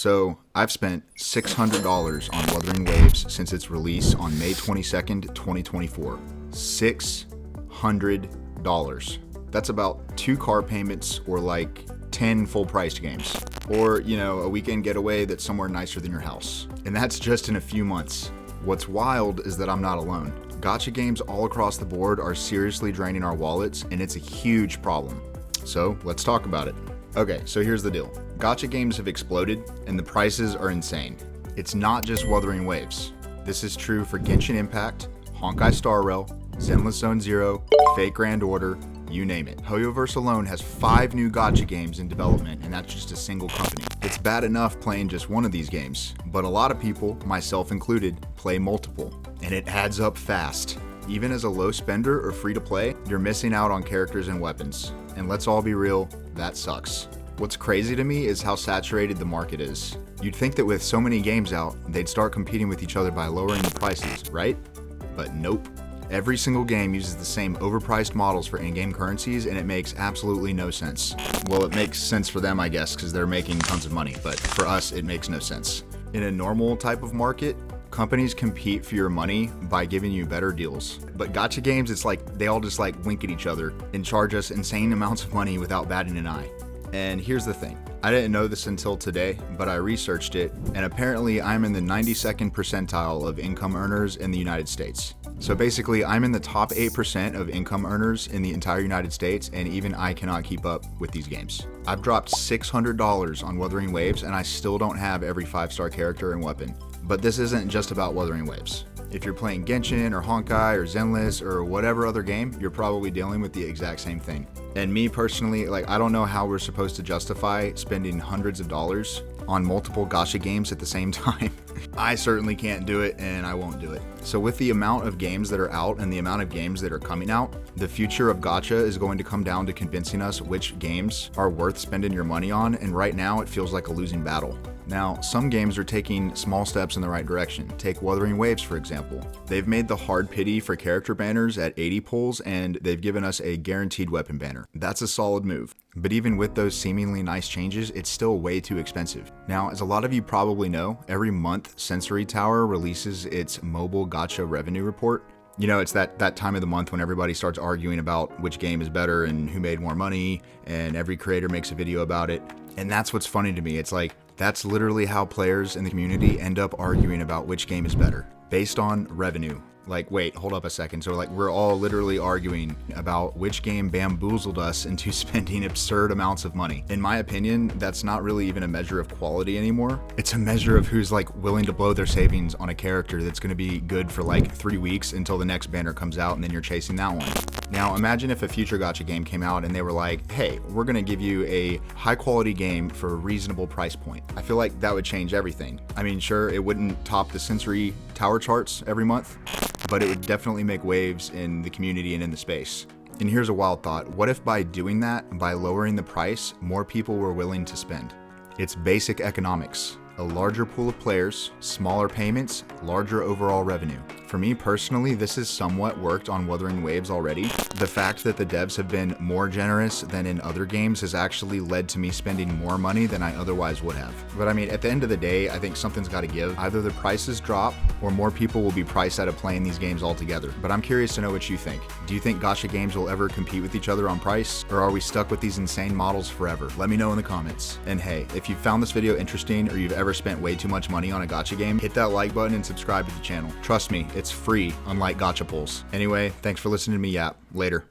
So I've spent $600 on Wuthering Waves since its release on May 22nd, 2024. $600. That's about 2 car payments or like 10 full-priced games. Or, a weekend getaway that's somewhere nicer than your house. And that's just in a few months. What's wild is that I'm not alone. Gacha games all across the board are seriously draining our wallets, and it's a huge problem. So let's talk about it. Okay, so here's the deal. Gacha games have exploded, and the prices are insane. It's not just Wuthering Waves. This is true for Genshin Impact, Honkai Star Rail, Zenless Zone Zero, Fate Grand Order, you name it. Hoyoverse alone has 5 new gacha games in development, and that's just a single company. It's bad enough playing just one of these games, but a lot of people, myself included, play multiple, and it adds up fast. Even as a low spender or free to play, you're missing out on characters and weapons. And let's all be real, that sucks. What's crazy to me is how saturated the market is. You'd think that with so many games out, they'd start competing with each other by lowering the prices, right? But nope. Every single game uses the same overpriced models for in-game currencies, and it makes absolutely no sense. Well, it makes sense for them, I guess, because they're making tons of money, but for us, it makes no sense. In a normal type of market, companies compete for your money by giving you better deals. But gacha games, it's like they all just wink at each other and charge us insane amounts of money without batting an eye. And here's the thing. I didn't know this until today, but I researched it, and apparently I'm in the 92nd percentile of income earners in the United States. So basically, I'm in the top 8% of income earners in the entire United States, and even I cannot keep up with these games. I've dropped $600 on Wuthering Waves, and I still don't have every 5-star character and weapon. But this isn't just about Wuthering Waves. If you're playing Genshin or Honkai or Zenless or whatever other game, you're probably dealing with the exact same thing. And me personally, I don't know how we're supposed to justify spending hundreds of dollars on multiple gacha games at the same time. I certainly can't do it, and I won't do it. So with the amount of games that are out and the amount of games that are coming out, the future of gacha is going to come down to convincing us which games are worth spending your money on, and right now it feels like a losing battle. Now, some games are taking small steps in the right direction. Take Wuthering Waves, for example. They've made the hard pity for character banners at 80 pulls, and they've given us a guaranteed weapon banner. That's a solid move. But even with those seemingly nice changes, it's still way too expensive. Now, as a lot of you probably know, every month Sensory Tower releases its mobile gacha revenue report. It's that time of the month when everybody starts arguing about which game is better and who made more money, and every creator makes a video about it. And that's what's funny to me. It's that's literally how players in the community end up arguing about which game is better, based on revenue. Wait, hold up a second. So we're all literally arguing about which game bamboozled us into spending absurd amounts of money. In my opinion, that's not really even a measure of quality anymore. It's a measure of who's willing to blow their savings on a character that's going to be good for 3 weeks until the next banner comes out, and then you're chasing that one. Now imagine if a future gacha game came out and they were like, hey, we're going to give you a high quality game for a reasonable price point. I feel like that would change everything. I mean, sure, it wouldn't top the Sensory Tower charts every month, but it would definitely make waves in the community and in the space. And here's a wild thought. What if by doing that, by lowering the price, more people were willing to spend? It's basic economics. A larger pool of players, smaller payments, larger overall revenue. For me personally, this has somewhat worked on Wuthering Waves already. The fact that the devs have been more generous than in other games has actually led to me spending more money than I otherwise would have. But I mean, at the end of the day, I think something's got to give. Either the prices drop or more people will be priced out of playing these games altogether. But I'm curious to know what you think. Do you think gacha games will ever compete with each other on price? Or are we stuck with these insane models forever? Let me know in the comments. And hey, if you found this video interesting or you've ever spent way too much money on a gacha game, hit that like button and subscribe to the channel. Trust me, it's free, unlike gacha pulls. Anyway, thanks for listening to me yap. Later.